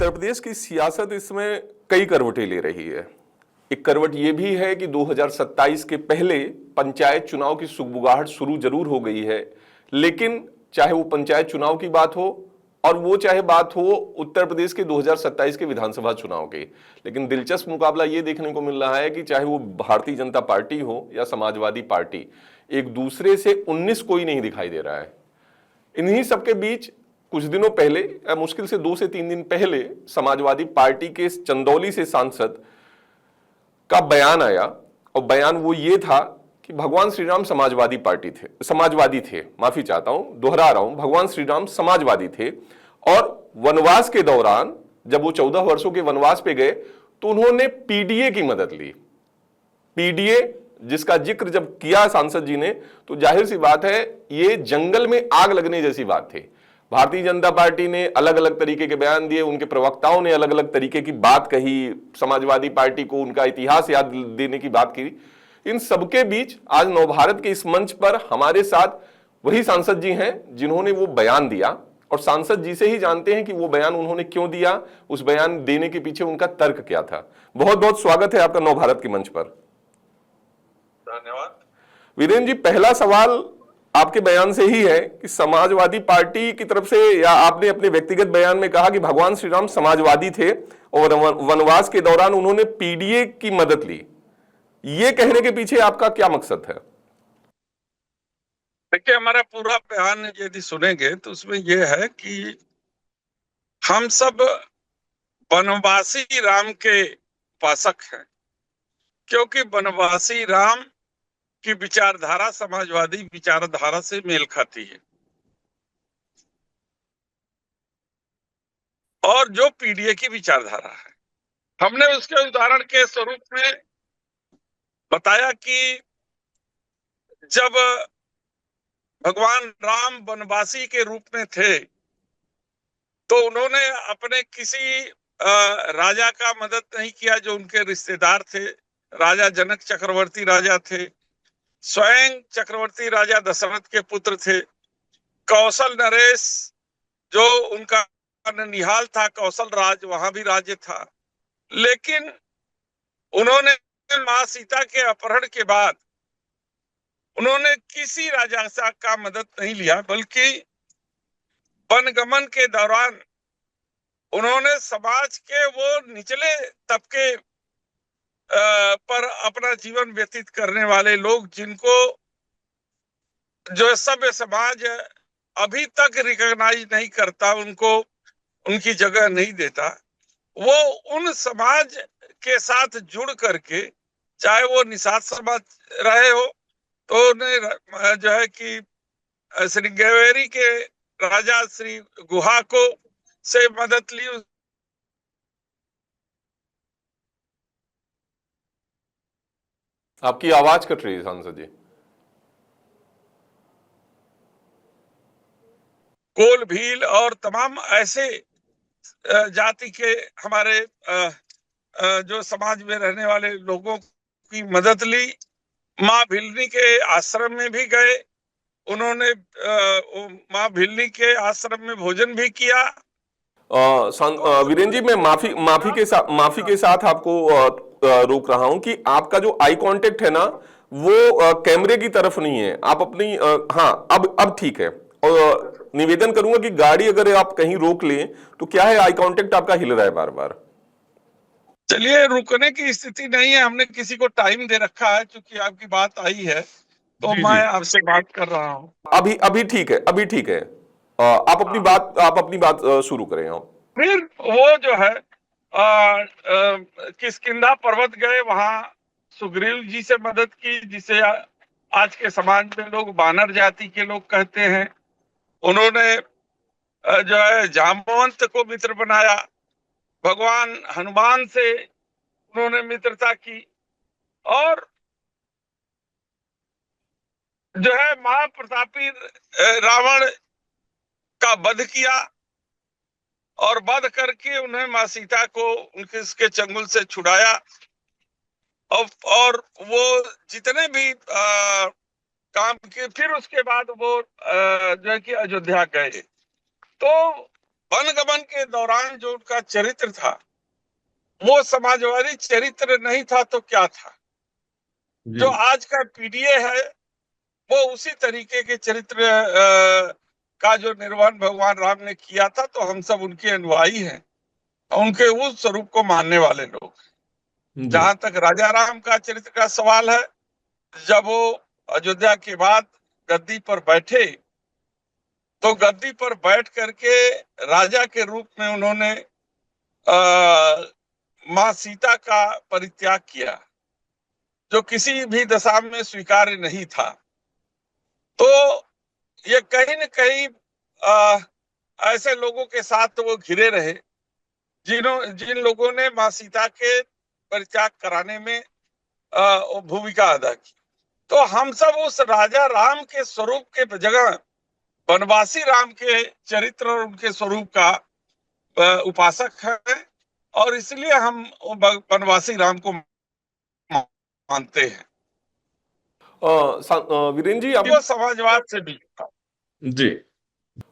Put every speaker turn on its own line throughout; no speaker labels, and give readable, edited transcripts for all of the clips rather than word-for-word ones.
उत्तर प्रदेश की सियासत इसमें कई करवटें ले रही है। एक करवट ये भी है कि 2027 के पहले पंचायत चुनाव की सुगबुगाहट शुरू जरूर हो गई है, लेकिन चाहे वो पंचायत चुनाव की बात हो और वो चाहे बात हो उत्तर प्रदेश के 2027 के विधानसभा चुनाव के, लेकिन दिलचस्प मुकाबला ये देखने को मिल रहा है कि चाहे वो भारतीय जनता पार्टी हो या समाजवादी पार्टी, एक दूसरे से 19 कोई नहीं दिखाई दे रहा है। इन्हीं सबके बीच कुछ दिनों पहले, मुश्किल से 2 से 3 दिन पहले, समाजवादी पार्टी के चंदौली से सांसद का बयान आया और बयान वो ये था कि भगवान श्री राम समाजवादी थे, माफी चाहता हूं, दोहरा रहा हूं, भगवान श्री राम समाजवादी थे और वनवास के दौरान जब वो 14 वर्षों के वनवास पे गए तो उन्होंने पीडीए की मदद ली। पीडीए जिसका जिक्र जब किया सांसद जी ने तो जाहिर सी बात है ये जंगल में आग लगने जैसी बात थी। भारतीय जनता पार्टी ने अलग अलग तरीके के बयान दिए, उनके प्रवक्ताओं ने अलग अलग तरीके की बात कही, समाजवादी पार्टी को उनका इतिहास याद देने की बात की। इन सबके बीच आज नवभारत के इस मंच पर हमारे साथ वही सांसद जी हैं जिन्होंने वो बयान दिया, और सांसद जी से ही जानते हैं कि वो बयान उन्होंने क्यों दिया, उस बयान देने के पीछे उनका तर्क क्या था। बहुत बहुत स्वागत है आपका नवभारत के मंच पर।
धन्यवाद।
वीरेंद्र जी, पहला सवाल आपके बयान से ही है कि समाजवादी पार्टी की तरफ से, या आपने अपने व्यक्तिगत बयान में कहा कि भगवान श्री राम समाजवादी थे और वनवास के दौरान उन्होंने पीडीए की मदद ली, ये कहने के पीछे आपका क्या मकसद है?
देखिए, हमारा पूरा बयान यदि सुनेंगे तो उसमें यह है कि हम सब वनवासी राम के उपासक हैं, क्योंकि वनवासी राम की विचारधारा समाजवादी विचारधारा से मेल खाती है। और जो पीडीए की विचारधारा है, हमने उसके उदाहरण के स्वरूप में बताया कि जब भगवान राम वनवासी के रूप में थे तो उन्होंने अपने किसी राजा का मदद नहीं किया जो उनके रिश्तेदार थे। राजा जनक चक्रवर्ती राजा थे, स्वयं चक्रवर्ती राजा दशरथ के पुत्र थे, कौशल नरेश जो उनका निहाल था, कौशल राज, वहां भी राज्य था। लेकिन उन्होंने मां सीता के अपहरण के बाद उन्होंने किसी राजा का मदद नहीं लिया, बल्कि वनगमन के दौरान उन्होंने समाज के वो निचले तबके पर अपना जीवन व्यतीत करने वाले लोग, जिनको जो सभ्य समाज अभी तक रिकॉग्नाइज नहीं करता, उनको उनकी जगह नहीं देता, वो उन समाज के साथ जुड़ करके, चाहे वो निषाद समाज रहे हो तो उन्हें जो है कि श्रृंगेरी के राजा श्री गुहा को से मदद ली।
आपकी आवाज कट रही है सांसद जी।
कोल भील और तमाम ऐसे जाति के हमारे जो समाज में रहने वाले लोगों की मदद ली। माँ भिलनी के आश्रम में भी गए, उन्होंने माँ भिलनी के आश्रम में भोजन भी किया।
वीरेंद्र जी, मैं माफी के साथ आपको रोक रहा हूं कि आपका जो आई कांटेक्ट है ना वो कैमरे की तरफ नहीं है। आप अपनी हाँ, अब ठीक है। और निवेदन करूंगा कि गाड़ी अगर आप कहीं रोक लें तो क्या है, आई कांटेक्ट आपका हिल रहा है बार बार।
चलिए, रुकने की स्थिति नहीं है, हमने किसी को टाइम दे रखा है, क्योंकि आपकी बात आई है तो मैं आपसे बात कर रहा हूँ।
अभी ठीक है, अभी ठीक है। आप अपनी बात शुरू करें।
फिर वो जो है किष्किंधा पर्वत गए, वहां सुग्रीव जी से मदद की, जिसे आज के समाज में लोग बानर जाति के लोग कहते हैं। उन्होंने जो है जामवंत को मित्र बनाया, भगवान हनुमान से उन्होंने मित्रता की, और जो है महाप्रतापी रावण का वध किया, और वध करके उन्हें मां सीता को उसके चंगुल से छुड़ाया। और वो जितने भी काम किए, फिर उसके बाद वो जो है कि अयोध्या गए। तो वनगमन के दौरान जो उनका चरित्र था वो समाजवादी चरित्र नहीं था तो क्या था। जो आज का पीडीए है वो उसी तरीके के चरित्र का जो निर्वहन भगवान राम ने किया था, तो हम सब उनके अनुयायी हैं, उनके उस स्वरूप को मानने वाले लोग। जहां तक राजा राम का चरित्र का सवाल है, जब वो अयोध्या के बाद गद्दी पर बैठे तो गद्दी पर बैठ करके राजा के रूप में उन्होंने मां सीता का परित्याग किया, जो किसी भी दशा में स्वीकार्य नहीं था। तो ये कहीं न कहीं ऐसे लोगों के साथ तो वो घिरे रहे जिन लोगों ने मां सीता के परित्याग कराने में भूमिका अदा की। तो हम सब उस राजा राम के स्वरूप के जगह वनवासी राम के चरित्र और उनके स्वरूप का उपासक है, और इसलिए हम वनवासी राम को मानते हैं।
वीरेंद्र जी,
वो समाजवाद से भी
जी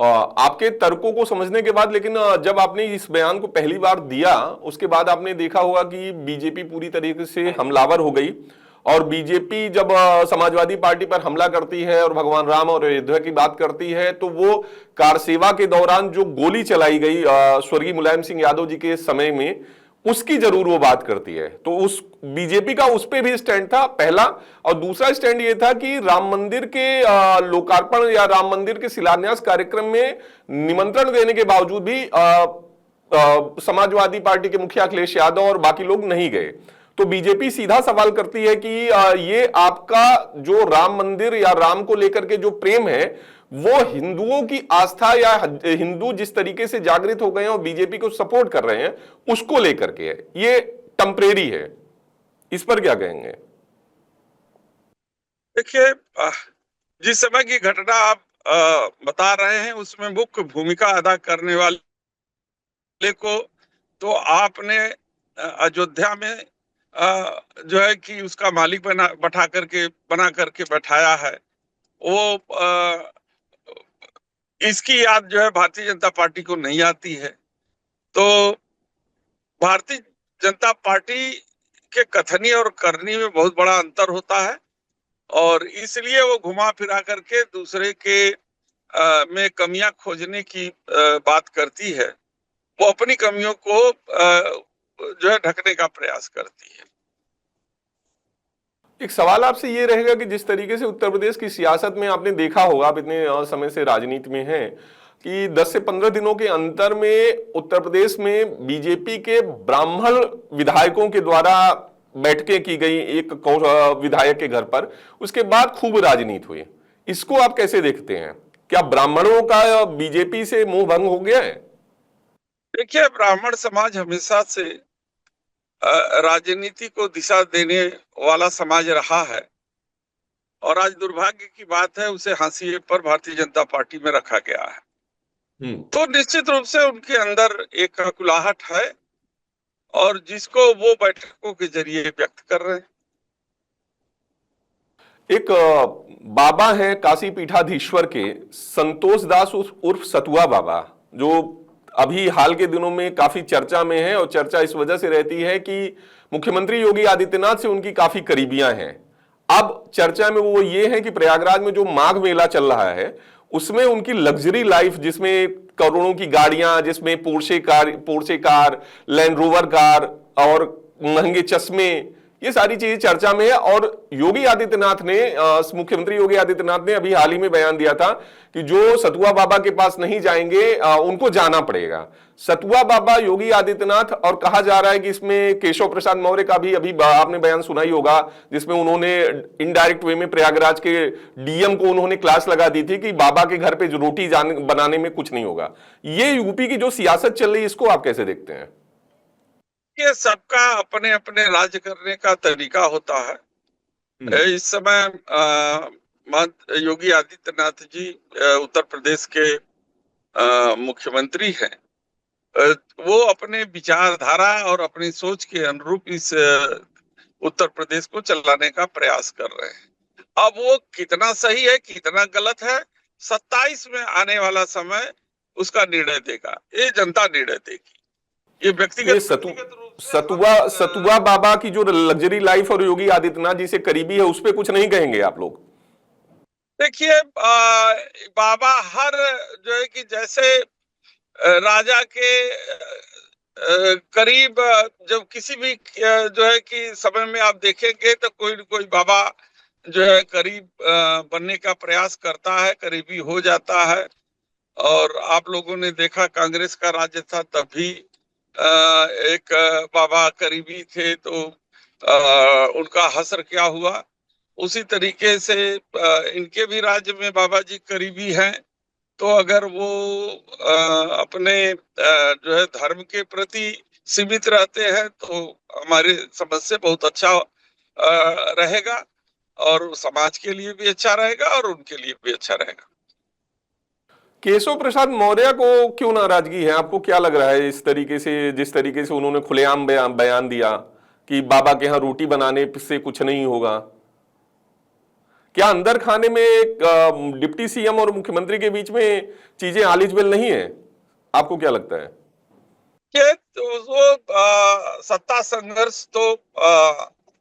आपके तर्कों को समझने के बाद, लेकिन जब आपने इस बयान को पहली बार दिया उसके बाद आपने देखा होगा कि बीजेपी पूरी तरीके से हमलावर हो गई, और बीजेपी जब समाजवादी पार्टी पर हमला करती है और भगवान राम और अयोध्या की बात करती है, तो वो कार सेवा के दौरान जो गोली चलाई गई स्वर्गीय मुलायम सिंह यादव जी के समय में, उसकी जरूर वो बात करती है। तो उस बीजेपी का उस पे भी स्टैंड था पहला, और दूसरा स्टैंड ये था कि राम मंदिर के लोकार्पण या राम मंदिर के शिलान्यास कार्यक्रम में निमंत्रण देने के बावजूद भी समाजवादी पार्टी के मुखिया अखिलेश यादव और बाकी लोग नहीं गए। तो बीजेपी सीधा सवाल करती है कि ये आपका जो राम मंदिर या राम को लेकर के जो प्रेम है, वो हिंदुओं की आस्था या हिंदू जिस तरीके से जागृत हो गए हैं और बीजेपी को सपोर्ट कर रहे हैं, उसको लेकर के है, ये टेम्परेरी है। इस पर क्या कहेंगे?
देखिए, जिस समय की घटना आप बता रहे हैं उसमें मुख्य भूमिका अदा करने वाले को तो आपने अयोध्या में जो है कि उसका मालिक बना करके बैठाया है। वो इसकी याद जो है भारतीय जनता पार्टी को नहीं आती है। तो भारतीय जनता पार्टी के कथनी और करनी में बहुत बड़ा अंतर होता है, और इसलिए वो घुमा फिरा करके दूसरे के में कमियां खोजने की बात करती है। वो अपनी कमियों को जो है ढकने का प्रयास करती है।
एक सवाल आपसे ये रहेगा कि जिस तरीके से उत्तर प्रदेश की सियासत में आपने देखा होगा, आप इतने समय से राजनीति में हैं, कि 10 से 15 दिनों के अंतर में उत्तर प्रदेश में बीजेपी के ब्राह्मण विधायकों के द्वारा बैठकें की गई एक विधायक के घर पर, उसके बाद खूब राजनीति हुई। इसको आप कैसे देखते हैं? क्या ब्राह्मणों का बीजेपी से मुंह भंग हो गया है?
देखिए, ब्राह्मण समाज हमेशा से राजनीति को दिशा देने वाला समाज रहा है, और आज दुर्भाग्य की बात है उसे हाशिए पर भारतीय जनता पार्टी में रखा गया है। तो निश्चित रूप से उनके अंदर एक कुलाहट है, और जिसको वो बैठकों के जरिए व्यक्त कर रहे हैं।
एक बाबा हैं काशी पीठाधीश्वर के, संतोष दास उर्फ सतुआ बाबा, जो अभी हाल के दिनों में काफी चर्चा में है, और चर्चा इस वजह से रहती है कि मुख्यमंत्री योगी आदित्यनाथ से उनकी काफी करीबियां हैं। अब चर्चा में वो ये है कि प्रयागराज में जो माघ मेला चल रहा है उसमें उनकी लग्जरी लाइफ, जिसमें करोड़ों की गाड़ियां, जिसमें Porsche car, land rover car और महंगे चश्मे, ये सारी चीजें चर्चा में है। और योगी आदित्यनाथ ने, मुख्यमंत्री योगी आदित्यनाथ ने अभी हाल ही में बयान दिया था कि जो सतुआ बाबा के पास नहीं जाएंगे उनको जाना पड़ेगा। सतुआ बाबा, योगी आदित्यनाथ, और कहा जा रहा है कि इसमें केशव प्रसाद मौर्य का भी अभी आपने बयान सुना ही होगा, जिसमें उन्होंने इनडायरेक्ट वे में प्रयागराज के डीएम को उन्होंने क्लास लगा दी थी कि बाबा के घर पे रोटी बनाने में कुछ नहीं होगा। ये यूपी की जो सियासत चल रही है, इसको आप कैसे देखते हैं?
ये सबका अपने अपने राज्य करने का तरीका होता है। इस समय योगी आदित्यनाथ जी उत्तर प्रदेश के मुख्यमंत्री हैं। वो अपने विचारधारा और अपनी सोच के अनुरूप इस उत्तर प्रदेश को चलाने का प्रयास कर रहे हैं। अब वो कितना सही है कितना गलत है, 27 में आने वाला समय उसका निर्णय देगा, ये जनता निर्णय देगी। ये
ये
व्यक्तिगत रूप से
सतुआ बाबा की जो लग्जरी लाइफ और योगी आदित्यनाथ जी से करीबी है, उस पर कुछ नहीं कहेंगे आप लोग?
देखिए, बाबा हर जो है कि जैसे राजा के करीब, जब किसी भी जो है कि समय में आप देखेंगे तो कोई न कोई बाबा जो है करीब बनने का प्रयास करता है, करीबी हो जाता है। और आप लोगों ने देखा कांग्रेस का राज्य था तब भी एक बाबा करीबी थे, तो उनका हश्र क्या हुआ। उसी तरीके से इनके भी राज्य में बाबा जी करीबी हैं, तो अगर वो अपने जो है धर्म के प्रति सीमित रहते हैं तो हमारे समझ से बहुत अच्छा रहेगा, और समाज के लिए भी अच्छा रहेगा और उनके लिए भी अच्छा रहेगा।
केशव प्रसाद मौर्य को क्यों नाराजगी है? आपको क्या लग रहा है इस तरीके से, जिस तरीके से उन्होंने खुलेआम बयान दिया कि बाबा के यहाँ रोटी बनाने से कुछ नहीं होगा? क्या अंदर खाने में एक डिप्टी सीएम और मुख्यमंत्री के बीच में चीजें आलिजबेल नहीं है? आपको क्या लगता है?
कि तो वो सत्ता संघर्ष तो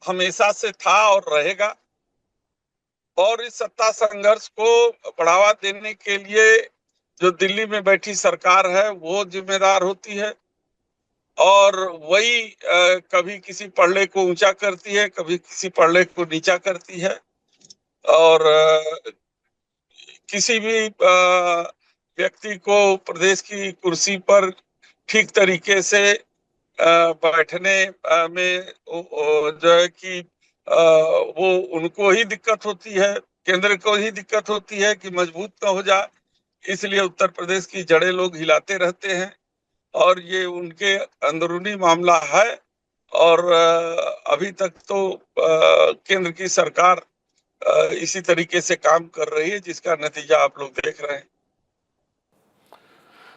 हमेशा से था और रहेगा, और इस सत्ता संघर्ष को बढ़ावा देने के लिए जो दिल्ली में बैठी सरकार है वो जिम्मेदार होती है, और वही कभी किसी पड़ले को ऊंचा करती है, कभी किसी पड़ले को नीचा करती है। और किसी भी व्यक्ति को प्रदेश की कुर्सी पर ठीक तरीके से बैठने में जो है कि वो उनको ही दिक्कत होती है, केंद्र को ही दिक्कत होती है कि मजबूत न हो जाए, इसलिए उत्तर प्रदेश की जड़ें लोग हिलाते रहते हैं, और ये उनके अंदरूनी मामला है। और अभी तक तो केंद्र की सरकार इसी तरीके से काम कर रही है, जिसका नतीजा आप लोग देख रहे हैं।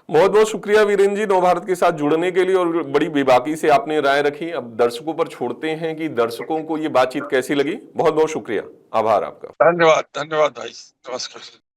बहुत बहुत शुक्रिया वीरेंद्र जी, नवभारत के साथ जुड़ने के लिए, और बड़ी बेबाकी से आपने राय रखी। अब दर्शकों पर छोड़ते हैं कि दर्शकों को ये बातचीत कैसी लगी। बहुत बहुत शुक्रिया, आभार आपका।
धन्यवाद, धन्यवाद भाई, नमस्कार।